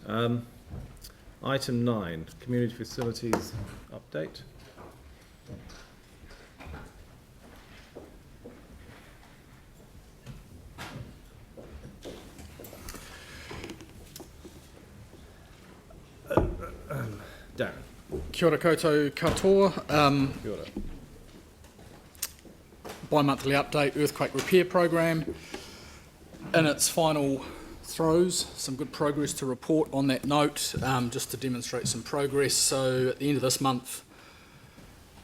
Item 9, community facilities update. Darren. Kia ora koutou katoa. Kia ora. Bi-monthly update, earthquake repair program. In its final throes, some good progress to report on that note, just to demonstrate some progress. So at the end of this month,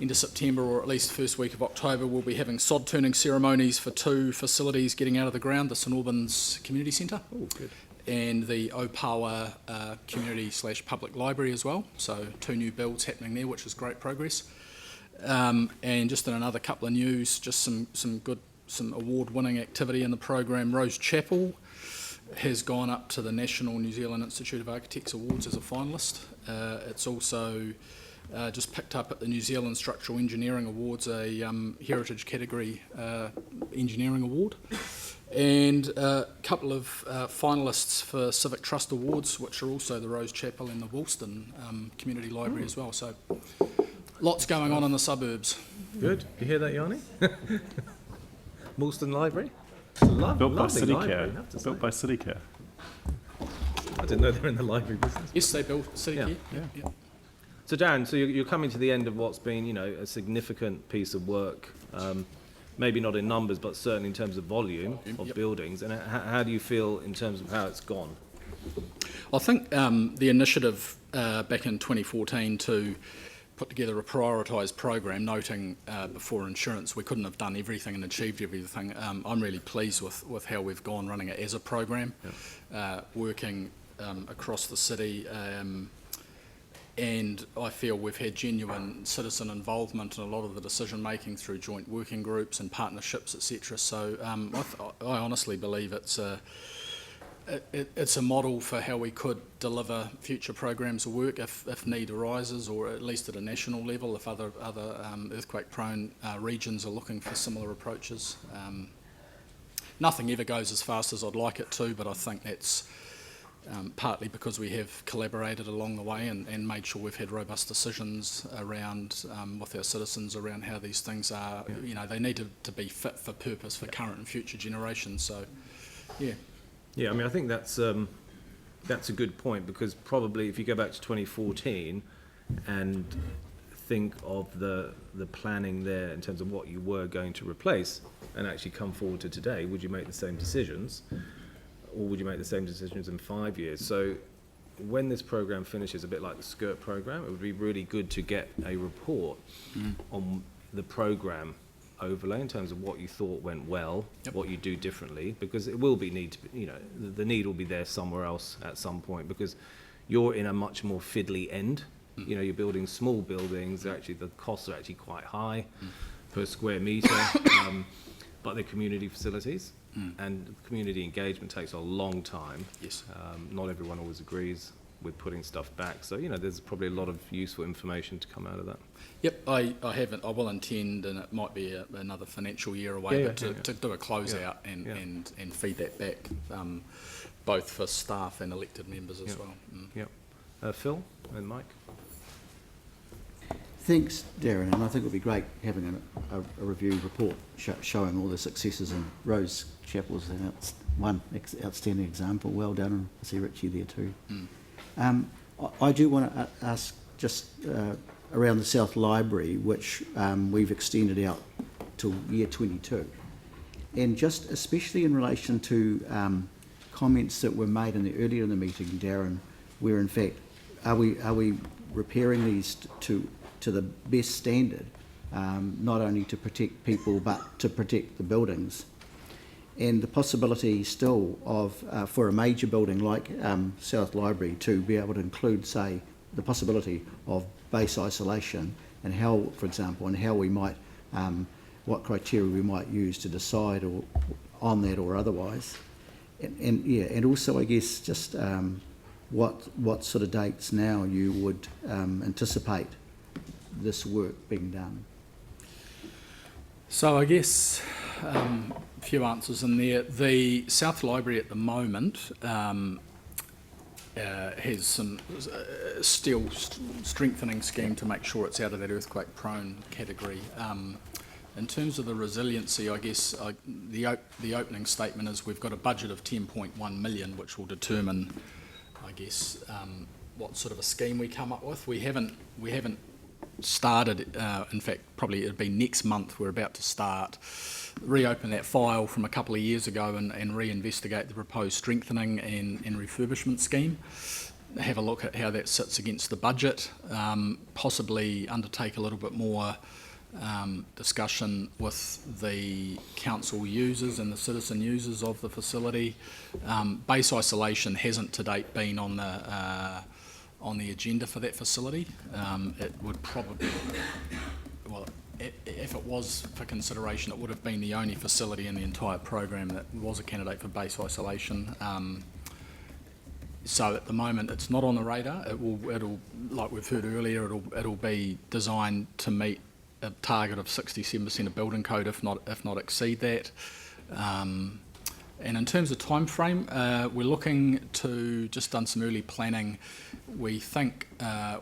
end of September, or at least first week of October, we'll be having sod turning ceremonies for 2 facilities getting out of the ground, the St Albans Community Centre. Oh, good. And the Opawa community/public library as well. So 2 new builds happening there, which is great progress. And just in another couple of news, just some award-winning activity in the program. Rose Chapel has gone up to the National New Zealand Institute of Architects Awards as a finalist. It's also just picked up at the New Zealand Structural Engineering Awards a Heritage Category Engineering Award. And a couple of finalists for Civic Trust Awards, which are also the Rose Chapel and the Woolston Community Library as well. So lots going on in the suburbs. Good. You hear that, Yanni? Woolston Library? Built by CityCare. Built by CityCare. I didn't know they were in the library business. Yes, they built CityCare. Yeah. So Dan, so you're coming to the end of what's been, a significant piece of work. Maybe not in numbers, but certainly in terms of volume of buildings. And how do you feel in terms of how it's gone? I think the initiative back in 2014 to put together a prioritised program, noting before insurance we couldn't have done everything and achieved everything. I'm really pleased with how we've gone running it as a program, working across the city. And I feel we've had genuine citizen involvement in a lot of the decision making through joint working groups and partnerships, etc. So I honestly believe it's a model for how we could deliver future programs of work if need arises, or at least at a national level if other earthquake prone regions are looking for similar approaches. Nothing ever goes as fast as I'd like it to, but I think that's partly because we have collaborated along the way and made sure we've had robust decisions around with our citizens around how these things are. They need to be fit for purpose for current and future generations. So, Yeah, I mean, I think that's a good point, because probably if you go back to 2014 and think of the planning there in terms of what you were going to replace and actually come forward to today, would you make the same decisions? Or would you make the same decisions in 5 years? So when this program finishes, a bit like the SCIRT program, it would be really good to get a report on the program overlay in terms of what you thought went well, what you do differently, because it will be the need will be there somewhere else at some point, because you're in a much more fiddly end. You're building small buildings. Actually, the costs are actually quite high per square metre, but they're community facilities. And community engagement takes a long time. Yes. Not everyone always agrees with putting stuff back. So, there's probably a lot of useful information to come out of that. Yep, I will intend, and it might be another financial year away, to do a closeout and feed that back, both for staff and elected members as well. Yep. Phil and Mike? Thanks, Darren, and I think it would be great having a review report showing all the successes, and Rose Chapel's one outstanding example. Well done, and I see Richie there too. I do want to ask just around the South Library, which we've extended out to year 22, and just especially in relation to comments that were made earlier in the meeting, Darren, where in fact are we repairing these to the best standard, not only to protect people but to protect the buildings, and the possibility still of for a major building like South Library to be able to include, say, the possibility of base isolation, and how, for example, and how we might, what criteria we might use to decide on that or otherwise, and also I guess just what sort of dates now you would anticipate this work being done. So I guess a few answers in there. The South Library at the moment has some still strengthening scheme to make sure it's out of that earthquake prone category. In terms of the resiliency, I guess the opening statement is we've got a budget of 10.1 million, which will determine, I guess, what sort of a scheme we come up with. We haven't started. In fact, probably it'll be next month. We're about to reopen that file from a couple of years ago and reinvestigate the proposed strengthening and refurbishment scheme. Have a look at how that sits against the budget. Possibly undertake a little bit more discussion with the council users and the citizen users of the facility. Base isolation hasn't to date been on the agenda for that facility. It would probably, well, if it was for consideration, it would have been the only facility in the entire program that was a candidate for base isolation. So at the moment, it's not on the radar. It'll, like we've heard earlier, it'll be designed to meet a target of 67% of building code, if not exceed that. And in terms of time frame, we're looking to just done some early planning. We think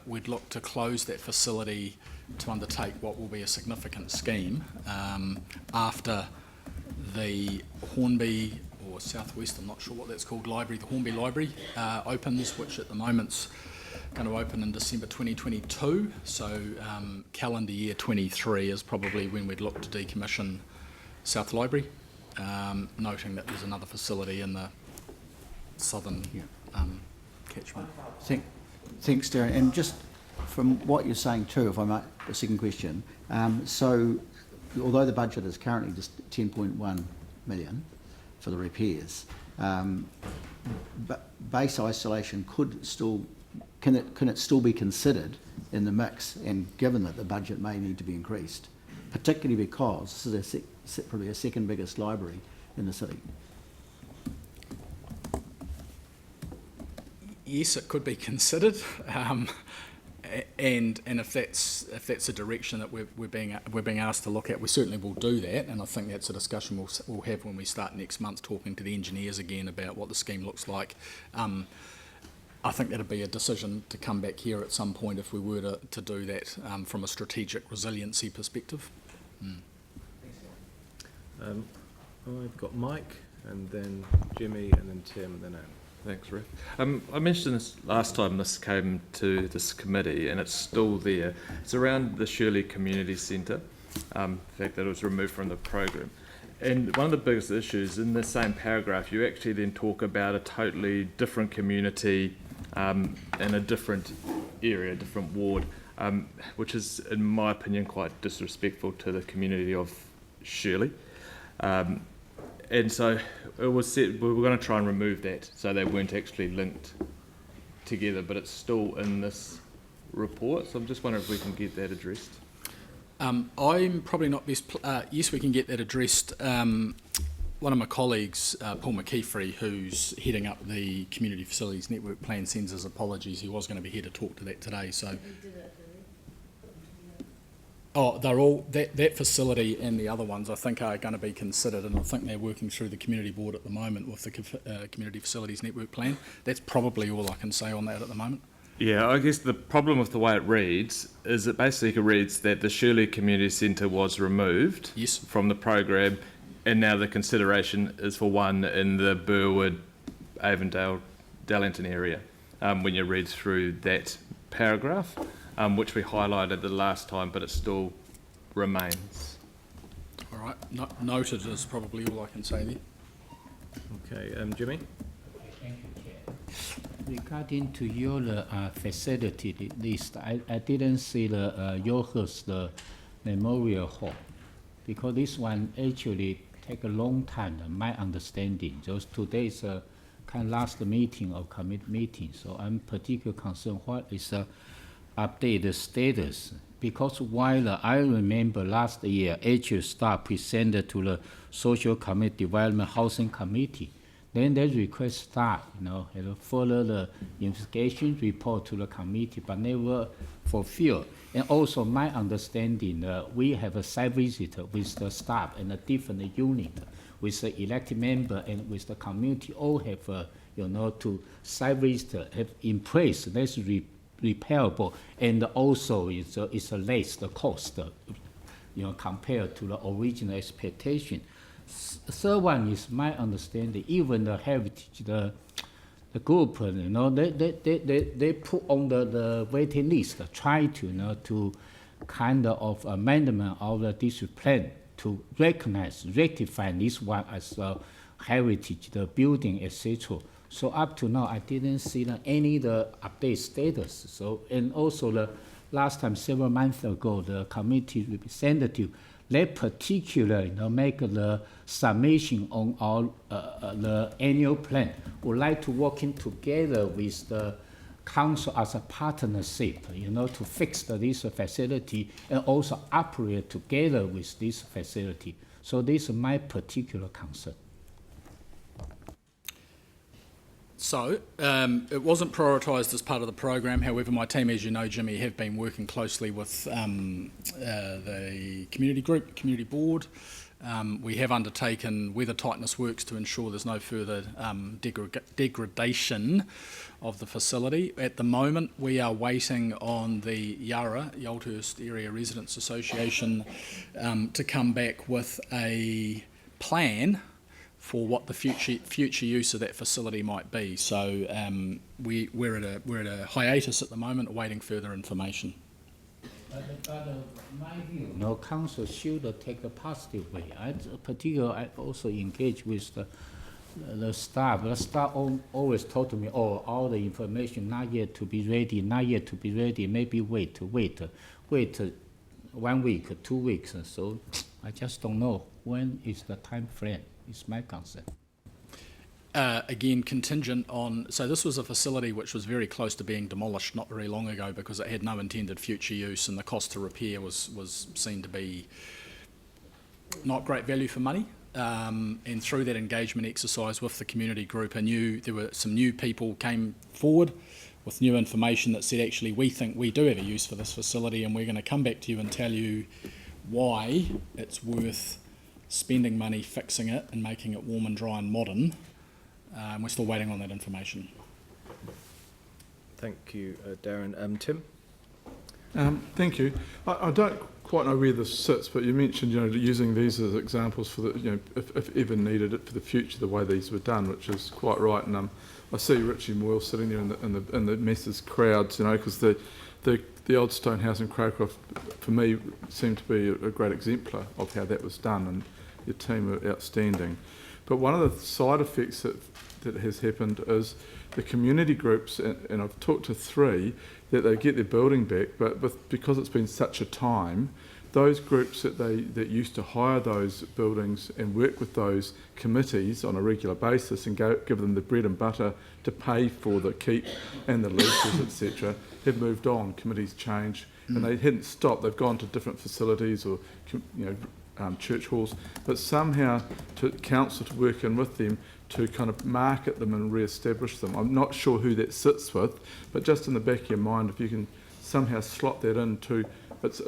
we'd look to close that facility to undertake what will be a significant scheme after the Hornby or Southwest, I'm not sure what that's called, library, the Hornby Library opens, which at the moment's going to open in December 2022. So calendar year 23 is probably when we'd look to decommission South Library, noting that there's another facility in the southern catchment. Thanks, Darren. And just from what you're saying too, if I might, a second question. So although the budget is currently just 10.1 million for the repairs, but base isolation can it still be considered in the mix, and given that the budget may need to be increased, particularly because this is probably a second biggest library in the city? Yes, it could be considered, and if that's a direction that we're being asked to look at, we certainly will do that. And I think that's a discussion we'll have when we start next month, talking to the engineers again about what the scheme looks like. I think that'd be a decision to come back here at some point if we were to do that from a strategic resiliency perspective. I've got Mike, and then Jimmy, and then Tim, and then Anne. Thanks, Rick. I mentioned this last time this came to this committee, and it's still there. It's around the Shirley Community Centre, the fact that it was removed from the program. And one of the biggest issues in the same paragraph, you actually then talk about a totally different community in a different area, a different ward, which is, in my opinion, quite disrespectful to the community of Shirley. And so it was said we were going to try and remove that so they weren't actually linked together, but it's still in this report. So I'm just wondering if we can get that addressed. I'm probably not best. Yes, we can get that addressed. One of my colleagues, Paul McKeefrey, who's heading up the Community Facilities Network Plan, sends his apologies. He was going to be here to talk to that today. So, they're all that facility and the other ones I think are going to be considered, and I think they're working through the community board at the moment with the Community Facilities Network Plan. That's probably all I can say on that at the moment. Yeah, I guess the problem with the way it reads is it basically reads that the Shirley Community Centre was removed from the program, and now the consideration is for one in the Burwood, Avondale, Darlington area, when you read through that paragraph, which we highlighted the last time, but it still remains. All right, noted is probably all I can say there. Okay, Jimmy? Thank you, Chair. Regarding to your facility list, I didn't see the Yohurst Memorial Hall, because this one actually take a long time, my understanding. Just today's kind of last meeting of committee meeting, so I'm particularly concerned what is update the status. Because while I remember last year, HU staff presented to the Social Committee Development Housing Committee, then they request staff, have further the investigation report to the committee, but never fulfilled. And also my understanding, we have a site visit with the staff and a different unit, with the elected member and with the community, all have to site visitor have in place that's repairable, and also it's a less the cost, compared to the original expectation. Third one is my understanding, even the heritage, the group, they put on the waiting list, try to, to kind of amendment of the district plan to rectify this one as a heritage, the building, etc. So up to now, I didn't see any the update status. So, and also the last time, several months ago, the committee representative, they particularly make the submission on our the annual plan. Would like to working together with the council as a partnership, to fix this facility and also operate together with this facility. So this is my particular concern. So, it wasn't prioritised as part of the program. However, my team, as you know, Jimmy, have been working closely with the community group, community board. We have undertaken weather tightness works to ensure there's no further degradation of the facility. At the moment, we are waiting on the Yarra, Yalthurst Area Residents Association, to come back with a plan for what the future use of that facility might be. So we're at a hiatus at the moment, awaiting further information. My view, council should take a positive way. I also engage with the staff. The staff always told to me, all the information not yet to be ready, maybe wait 1 week, 2 weeks. So I just don't know when is the time frame. Is my concern. Again, contingent on, so this was a facility which was very close to being demolished not very long ago because it had no intended future use, and the cost to repair was seen to be not great value for money. And through that engagement exercise with the community group, there were some new people came forward with new information that said, actually, we think we do have a use for this facility, and we're going to come back to you and tell you why it's worth spending money fixing it and making it warm and dry and modern. We're still waiting on that information. Thank you, Darren. Tim? Thank you. I don't quite know where this sits, but you mentioned, using these as examples for the, if ever needed it for the future, the way these were done, which is quite right. And I see Richie Moyle sitting there in the Messrs crowds, because the old stone house in Crowcroft, for me, seemed to be a great exemplar of how that was done, and your team were outstanding. But one of the side effects that has happened is the community groups, and I've talked to 3, that they get their building back, but because it's been such a time, those groups that used to hire those buildings and work with those committees on a regular basis and give them the bread and butter to pay for the keep and the leases, etc., have moved on. Committees change, and they hadn't stopped. They've gone to different facilities or church halls, but somehow to council to work in with them to kind of market them and re-establish them. I'm not sure who that sits with, but just in the back of your mind, if you can somehow slot that into, it's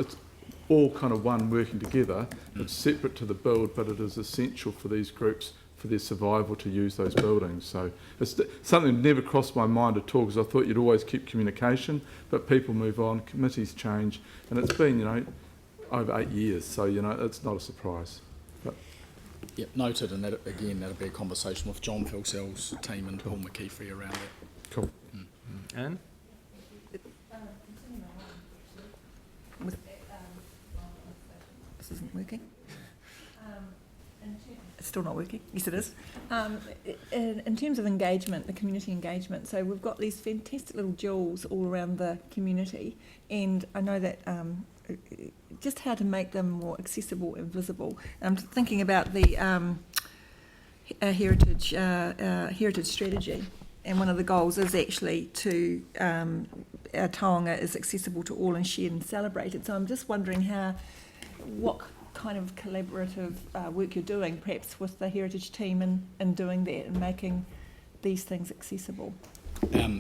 all kind of one working together. It's separate to the build, but it is essential for these groups, for their survival, to use those buildings. So it's something that never crossed my mind at all, because I thought you'd always keep communication, but people move on, committees change, and it's been, over 8 years, so it's not a surprise. But Yep, noted, and that again, that'll be a conversation with John Philsell's team and Paul McKeefery around that. cool. Anne? This isn't working. It's still not working. Yes, it is. In terms of engagement, the community engagement, so we've got these fantastic little jewels all around the community, and I know that just how to make them more accessible and visible. I'm thinking about the heritage strategy, and one of the goals is actually to our taonga is accessible to all and shared and celebrated. So I'm just wondering what kind of collaborative work you're doing, perhaps with the heritage team in doing that and making these things accessible.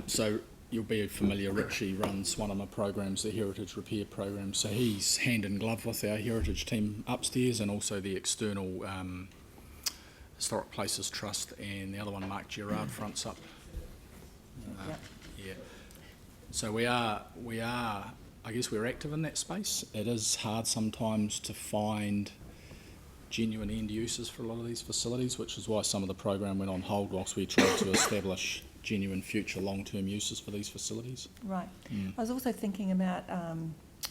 So you'll be familiar, Richie runs one of my programs, the Heritage Repair Program, so he's hand in glove with our heritage team upstairs and also the external Historic Places Trust, and the other one, Mark Gerard, fronts up Yep. Yeah. So we are, I guess we're active in that space. It is hard sometimes to find genuine end users for a lot of these facilities, which is why some of the program went on hold whilst we tried to establish genuine future long-term uses for these facilities. Right. I was also thinking about,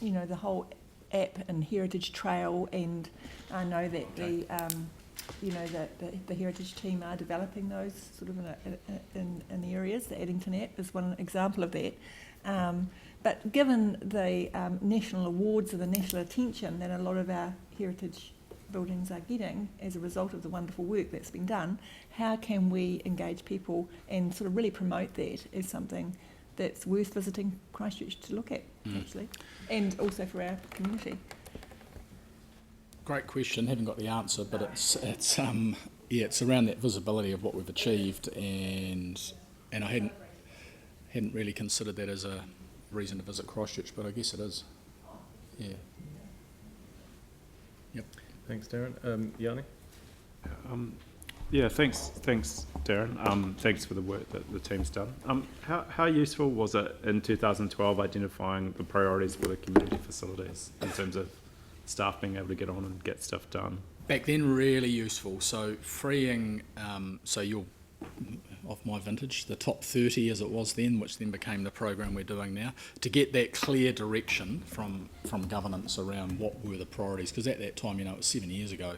you know, the whole app and heritage trail, and I know that you know, that the heritage team are developing those sort of in the areas. The Addington app is one example of that. But given the national awards and the national attention that a lot of our heritage buildings are getting as a result of the wonderful work that's been done, how can we engage people and sort of really promote that as something that's worth visiting Christchurch to look at, actually, and also for our community? Great question. Haven't got the answer, but it's around that visibility of what we've achieved, and I hadn't really considered that as a reason to visit Christchurch, but I guess it is. Yeah. Yep. Thanks, Darren. Yanni? Yeah, thanks, Darren. Thanks for the work that the team's done. How useful was it in 2012 identifying the priorities for the community facilities in terms of staff being able to get on and get stuff done? Back then, really useful. So freeing, so you're of my vintage, the top 30 as it was then, which then became the program we're doing now, to get that clear direction from governance around what were the priorities. Because at that time, you know, it was 7 years ago.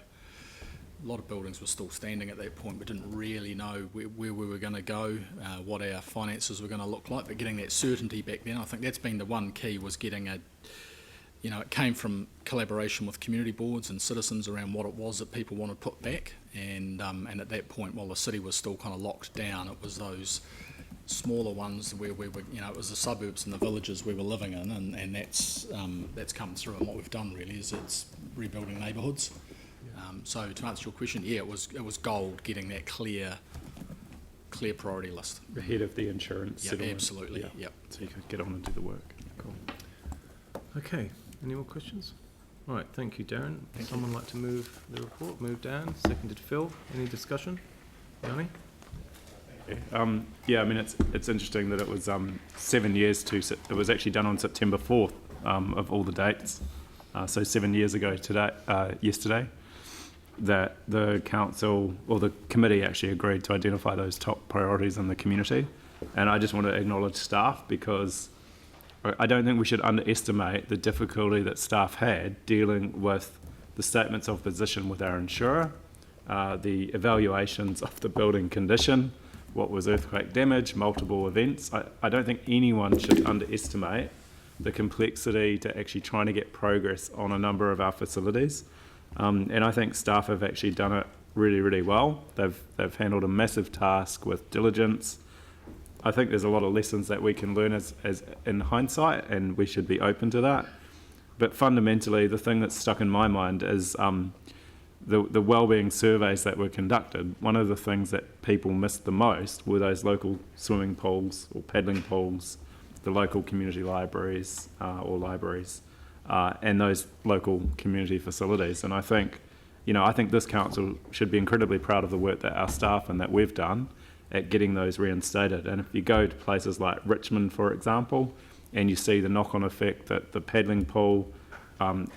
A lot of buildings were still standing at that point. We didn't really know where we were going to go, what our finances were going to look like. But getting that certainty back then, I think that's been the one key, was getting a, you know, it came from collaboration with community boards and citizens around what it was that people wanted put back. And at that point, while the city was still kind of locked down, it was those smaller ones where we were, you know, it was the suburbs and the villages we were living in, and that's come through. And what we've done really is it's rebuilding neighbourhoods. So to answer your question, yeah, it was gold getting that clear priority list. Ahead of the insurance settlement. Absolutely. Yeah. Yep. So you could get on and do the work. Cool. Okay, any more questions? All right, thank you, Darren. Would someone like to move the report? Move Dan, seconded Phil. Any discussion? Yanni? Yeah, I mean, it's interesting that it was 7 years to, it was actually done on September 4th of all the dates. So 7 years ago today, yesterday, that the council, or the committee actually agreed to identify those top priorities in the community. And I just want to acknowledge staff, because I don't think we should underestimate the difficulty that staff had dealing with the statements of position with our insurer, the evaluations of the building condition, what was earthquake damage, multiple events. I don't think anyone should underestimate the complexity to actually trying to get progress on a number of our facilities. And I think staff have actually done it really, really well. They've handled a massive task with diligence. I think there's a lot of lessons that we can learn as in hindsight, and we should be open to that. But fundamentally, the thing that's stuck in my mind is the wellbeing surveys that were conducted. One of the things that people missed the most were those local swimming pools or paddling pools, the local community libraries or libraries, and those local community facilities. And I think, you know, I think this council should be incredibly proud of the work that our staff and that we've done at getting those reinstated. And if you go to places like Richmond, for example, and you see the knock-on effect that the paddling pool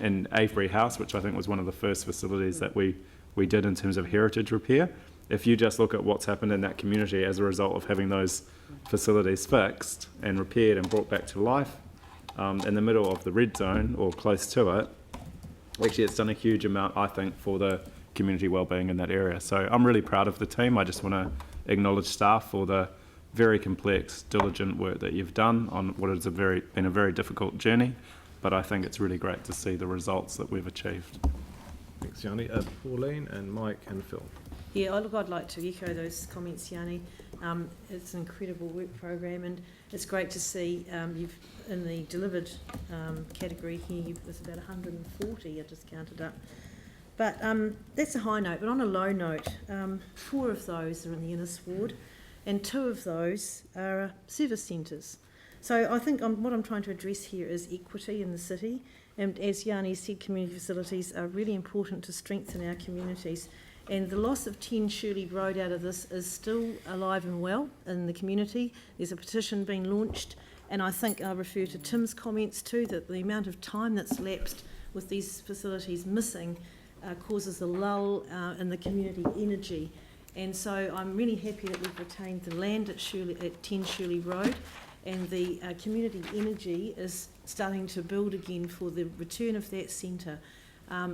in Avery House, which I think was one of the first facilities that we did in terms of heritage repair, if you just look at what's happened in that community as a result of having those facilities fixed and repaired and brought back to life in the middle of the red zone or close to it, actually it's done a huge amount, I think, for the community wellbeing in that area. So I'm really proud of the team. I just want to acknowledge staff for the very complex, diligent work that you've done on what has been a very difficult journey, but I think it's really great to see the results that we've achieved. Thanks, Yanni. Pauline and Mike and Phil. Yeah, look, I'd like to echo those comments, Yanni. It's an incredible work program, and it's great to see you've, in the delivered category here, there's about 140, I just counted up. But that's a high note. But on a low note, 4 of those are in the Innis ward, and 2 of those are service centres. So I think what I'm trying to address here is equity in the city. And as Yanni said, community facilities are really important to strengthen our communities. And the loss of 10 Shirley Road out of this is still alive and well in the community. There's a petition being launched, and I think I'll refer to Tim's comments too, that the amount of time that's lapsed with these facilities missing causes a lull in the community energy. And so I'm really happy that we've retained the land at 10 Shirley Road, and the community energy is starting to build again for the return of that centre.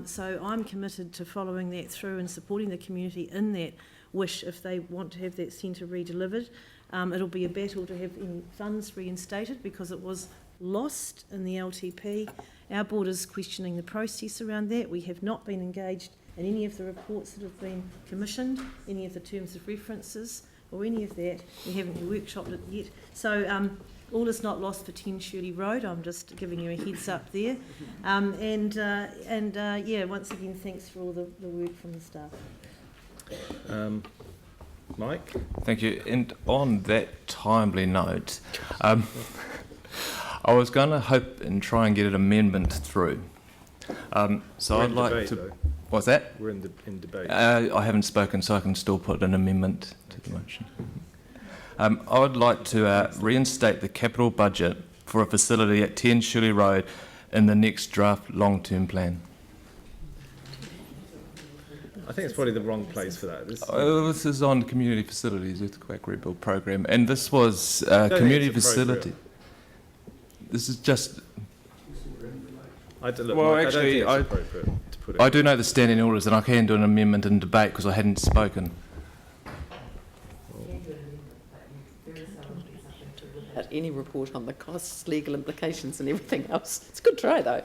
So I'm committed to following that through and supporting the community in that wish if they want to have that centre redelivered. It'll be a battle to have any funds reinstated because it was lost in the LTP. Our board is questioning the process around that. We have not been engaged in any of the reports that have been commissioned, any of the terms of references or any of that. We haven't workshopped it yet. So all is not lost for 10 Shirley Road. I'm just giving you a heads up there. Yeah, once again, thanks for all the work from the staff. Mike? Thank you. And on that timely note, I was going to hope and try and get an amendment through. So I'd like debate, to. Though. What's that? We're in debate. I haven't spoken, so I can still put an amendment to the motion. I would like to reinstate the capital budget for a facility at 10 Shirley Road in the next draft long-term plan. I think it's probably the wrong place for that. This is on community facilities, earthquake rebuild program, and this was community facility. This is just. I don't think it's appropriate to put it. I do know the standing orders, and I can do an amendment in debate because I hadn't spoken. At any report on the costs, legal implications and everything else. It's a good try though.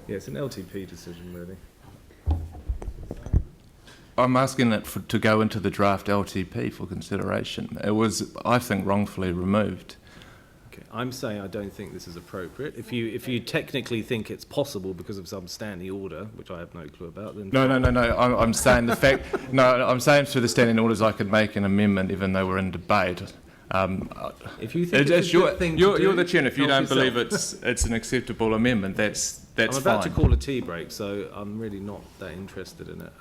Yeah, it's an LTP decision, really. I'm asking it to go into the draft LTP for consideration. It was, I think, wrongfully removed. Okay. I'm saying I don't think this is appropriate. If you technically think it's possible because of some standing order, which I have no clue about, then No. I'm saying the fact. No, I'm saying through the standing orders I could make an amendment, even though we're in debate. if you think it's a good thing to you're do, the chair. If you help don't believe yourself. it's an acceptable amendment, that's I'm about fine. to call a tea break, so I'm really not that interested in it.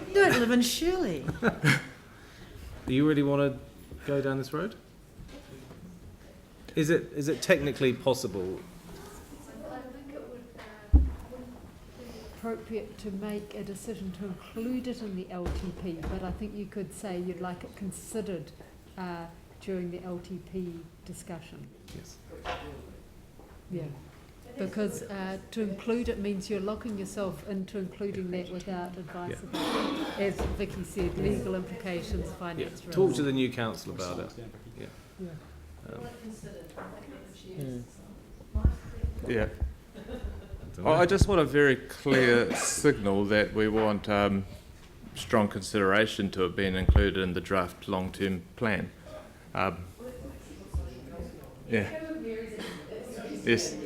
You don't live in Shirley. Do you really want to go down this road? Is it technically possible? I think it would be appropriate to make a decision to include it in the LTP, but I think you could say you'd like it considered during the LTP discussion. Yes. Yeah, because to include it means you're locking yourself into including that without advice about, as Vicky said, legal implications, finance risks. Talk to the new council about it. Yeah. I just want a very clear signal that we want strong consideration to it being included in the draft long-term plan. Yeah. Yes.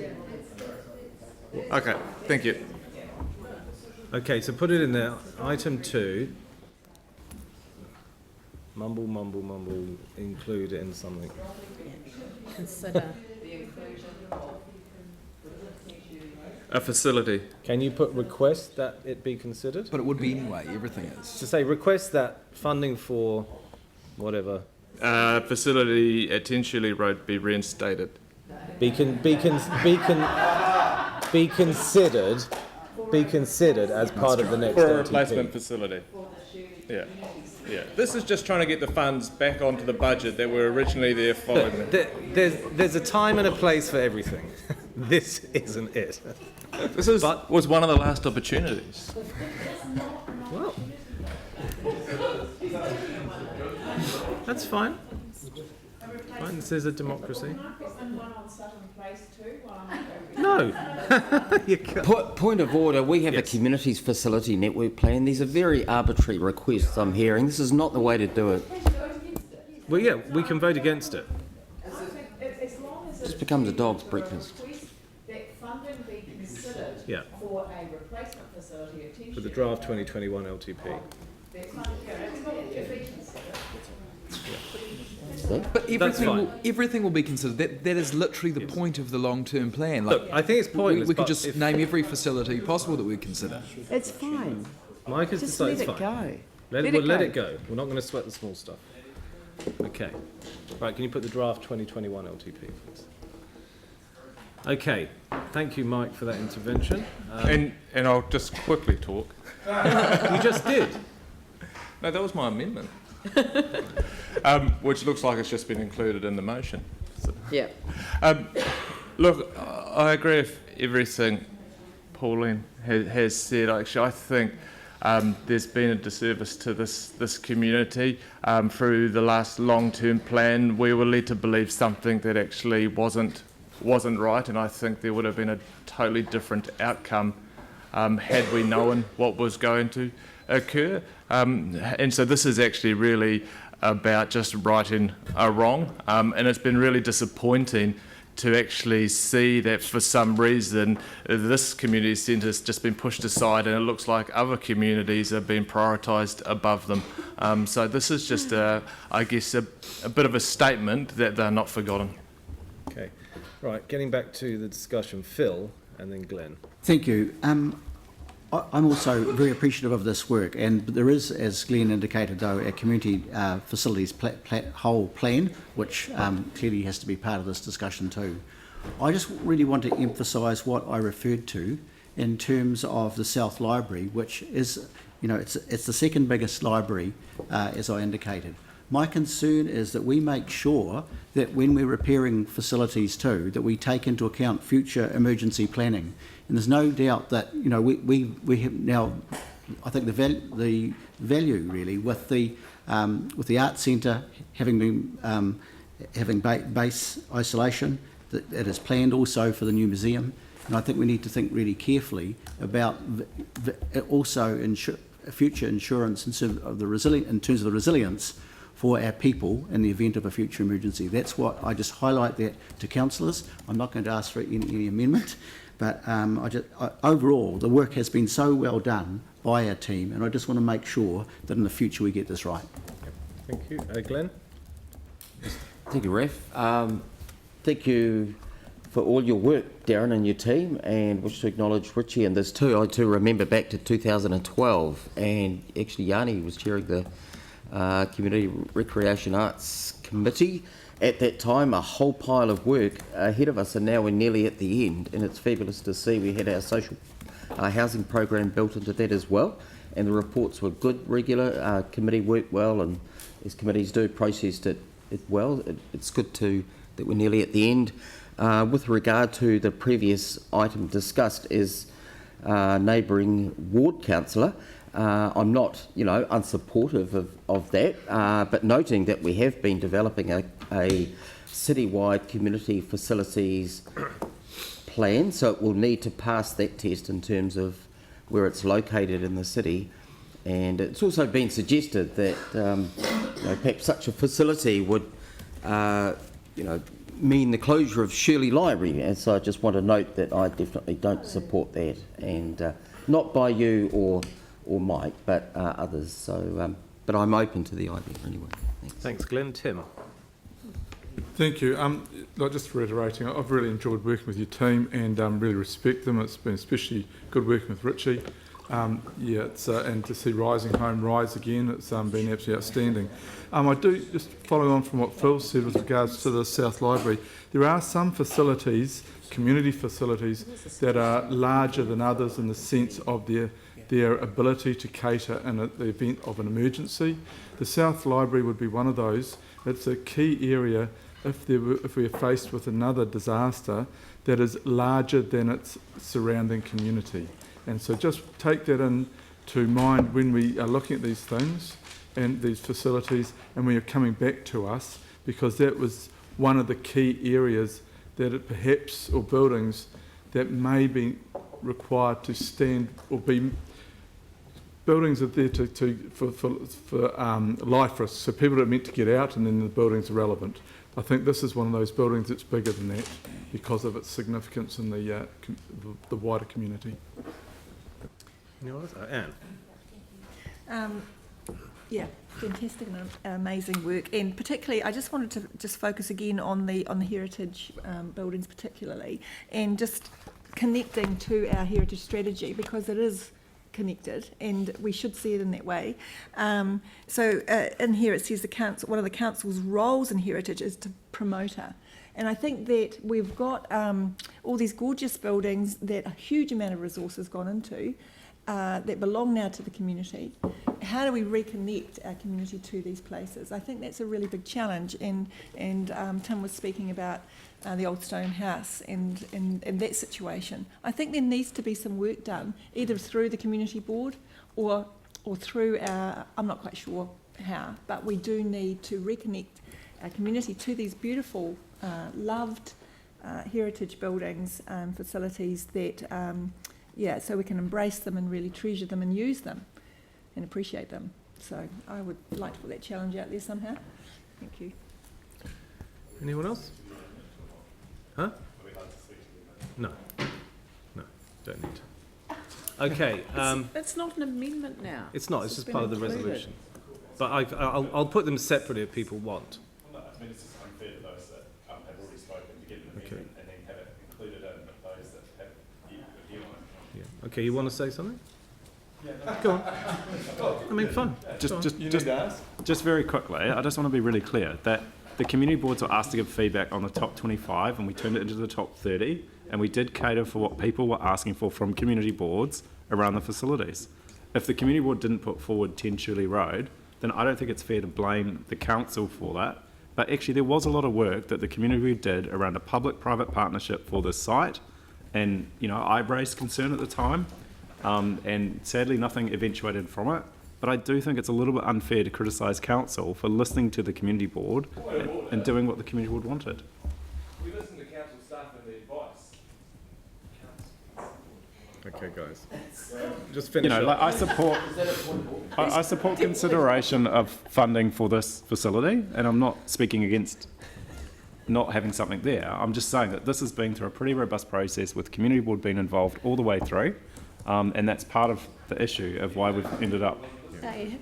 Okay, thank you. Okay, so put it in there. Item 2. Mumble, include it in something. Consider. A facility. Can you put request that it be considered? But it would be anyway, everything is. To say request that funding for whatever Facility at 10 Shirley Road be reinstated. be considered as part of the next For a LTP. replacement facility. Yeah. This is just trying to get the funds back onto the budget that were originally there following. There's a time and a place for everything. This isn't it. This was one of the last opportunities. Well, that's fine. Fine, this is a democracy. No. You can't. Point of order, we have Yes. a communities facility network plan. These are very arbitrary requests I'm hearing. This is not the way to do it. Well, yeah, we can vote against it. It just becomes a dog's breakfast. That funding be considered Yeah, for a replacement facility at 10 for the draft 2021 LTP. though. But fine. everything will be considered. That is literally the Yes. point of the long-term plan. Like, Look, I think it's pointless. we could but just if name every facility possible that we consider. It's fine. Mike has Just decided let it's it fine. go. Let it go. We're not going to sweat the small stuff. Okay. Right, can you put the draft 2021 LTP, please? Okay. Thank you, Mike, for that intervention. And I'll just quickly talk. You just did. No, that was my amendment, which looks like it's just been included in the motion. Yeah. Look, I agree with everything Pauline has said. Actually, I think there's been a disservice to this community through the last long-term plan. We were led to believe something that actually wasn't right, and I think there would have been a totally different outcome had we known what was going to occur. And so this is actually really about just righting a wrong, and it's been really disappointing to actually see that for some reason this community centre has just been pushed aside, and it looks like other communities are being prioritised above them. So this is just, I guess, a bit of a statement that they're not forgotten. Okay. Right, getting back to the discussion, Phil and then Glenn. Thank you. I'm also very appreciative of this work, and there is, as Glenn indicated, though, a community facilities whole plan, which clearly has to be part of this discussion too. I just really want to emphasise what I referred to in terms of the South Library, which is, it's the second biggest library, as I indicated. My concern is that we make sure that when we're repairing facilities too, that we take into account future emergency planning. And there's no doubt that, we have now, I think the value really with the art centre having been having base isolation that it is planned also for the new museum, and I think we need to think really carefully about also future insurance in terms of the resilience for our people in the event of a future emergency. That's what I just highlight that to councillors. I'm not going to ask for any amendment, but overall the work has been so well done by our team, and I just want to make sure that in the future we get this right. Thank you. Glenn? Thank you, Ref. Thank you for all your work, Darren, and your team, and wish to acknowledge Richie in this too. I too remember back to 2012, and actually Yanni was chairing the Community Recreation Arts Committee. At that time, a whole pile of work ahead of us, and now we're nearly at the end, and it's fabulous to see we had our social housing program built into that as well, and the reports were good, regular, committee worked well, and as committees do, processed it well. It's good that we're nearly at the end. With regard to the previous item discussed as neighbouring ward councillor, I'm not, unsupportive of that, but noting that we have been developing a citywide community facilities plan, so it will need to pass that test in terms of where it's located in the city. And it's also been suggested that perhaps such a facility would, mean the closure of Shirley Library, and so I just want to note that I definitely don't support that, and not by you or Mike, but others. So, but I'm open to the idea anyway. Thanks, Glenn. Tim? Thank you. Just reiterating, I've really enjoyed working with your team and really respect them. It's been especially good working with Richie. It's and to see Rising Home rise again, it's been absolutely outstanding. I do, just following on from what Phil said with regards to the South Library, there are some facilities, community facilities, that are larger than others in the sense of their ability to cater in the event of an emergency. The South Library would be one of those. It's a key area if we are faced with another disaster that is larger than its surrounding community. And so just take that into mind when we are looking at these things and these facilities and when you're coming back to us, because that was one of the key areas that it perhaps, or buildings that may be required to stand or be buildings are there for life risks, so people are meant to get out and then the buildings are relevant. I think this is one of those buildings that's bigger than that because of its significance in the wider community. Anne? Yeah, fantastic and amazing work, and particularly I just wanted to just focus again on the heritage buildings particularly, and just connecting to our heritage strategy, because it is connected and we should see it in that way. So in here it says the council, one of the council's roles in heritage is to promoter. And I think that we've got all these gorgeous buildings that a huge amount of resources gone into, that belong now to the community. How do we reconnect our community to these places? I think that's a really big challenge, and Tim was speaking about the old stone house and that situation. I think there needs to be some work done, either through the community board or through our, I'm not quite sure how, but we do need to reconnect our community to these beautiful, loved heritage buildings and facilities that so we can embrace them and really treasure them and use them and appreciate them. So I would like to put that challenge out there somehow. Thank you. Anyone else? Huh? No. No, don't need to. Okay. It's not an amendment now. It's not, it's just part of the included. resolution. But I'll put them separately if people want. Well, no, I mean, it's just unfair to those that have already spoken to get an amendment and then have it included in, but those that have a view on it. Yeah. Okay, you want to say something? Yeah. Go on. I mean, fun. Just very quickly, I just want to be really clear that the community boards were asked to give feedback on the top 25 and we turned it into the top 30, and we did cater for what people were asking for from community boards around the facilities. If the community board didn't put forward 10 Shirley Road, then I don't think it's fair to blame the council for that. But actually there was a lot of work that the community did around a public-private partnership for this site, and I raised concern at the time, and sadly nothing eventuated from it. But I do think it's a little bit unfair to criticise council for listening to the community board and doing what the community board wanted. We listen to council staff and their advice. Okay, guys. Just finish up. Like I support consideration of funding for this facility, and I'm not speaking against not having something there. I'm just saying that this has been through a pretty robust process with community board being involved all the way through, and that's part of the issue of why we've ended up. Okay,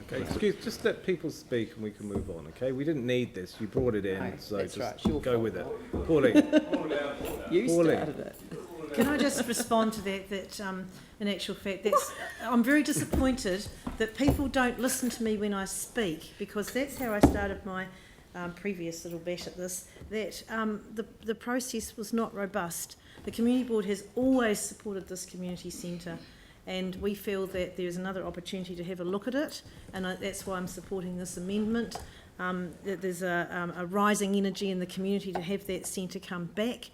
just let people speak and we can move on, okay? We didn't need this, you brought it in, so just go with it. Pauline. You started it. Can I just respond to that in actual fact, I'm very disappointed that people don't listen to me when I speak, because that's how I started my previous little bash at this, that the process was not robust. The community board has always supported this community centre, and we feel that there's another opportunity to have a look at it, and that's why I'm supporting this amendment. That there's a rising energy in the community to have that centre come back.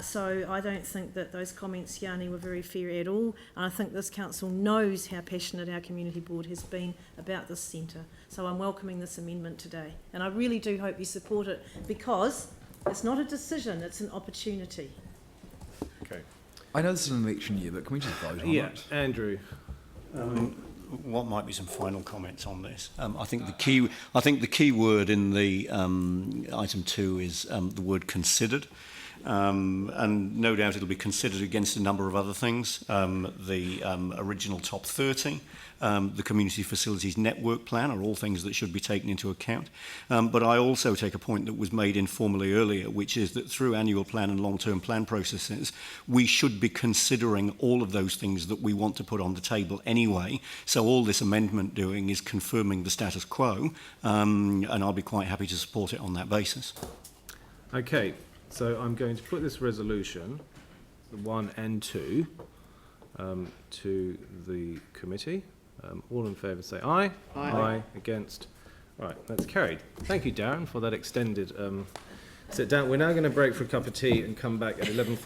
So I don't think that those comments, Yanni, were very fair at all. And I think this council knows how passionate our community board has been about this centre. So I'm welcoming this amendment today. And I really do hope you support it, because it's not a decision, it's an opportunity. Okay. I know this is an election year, but can we just vote on it? Yeah, Andrew. What might be some final comments on this? I think the key word in the item 2 is the word considered. And no doubt it'll be considered against a number of other things. The original top 30, the community facilities network plan are all things that should be taken into account. But I also take a point that was made informally earlier, which is that through annual plan and long-term plan processes, we should be considering all of those things that we want to put on the table anyway. So all this amendment doing is confirming the status quo, and I'll be quite happy to support it on that basis. Okay. So I'm going to put this resolution, 1 and 2, to the committee. All in favour say aye. Aye. Aye. Against. Right, that's carried. Thank you, Darren, for that extended sit down. We're now going to break for a cup of tea and come back at 11:40.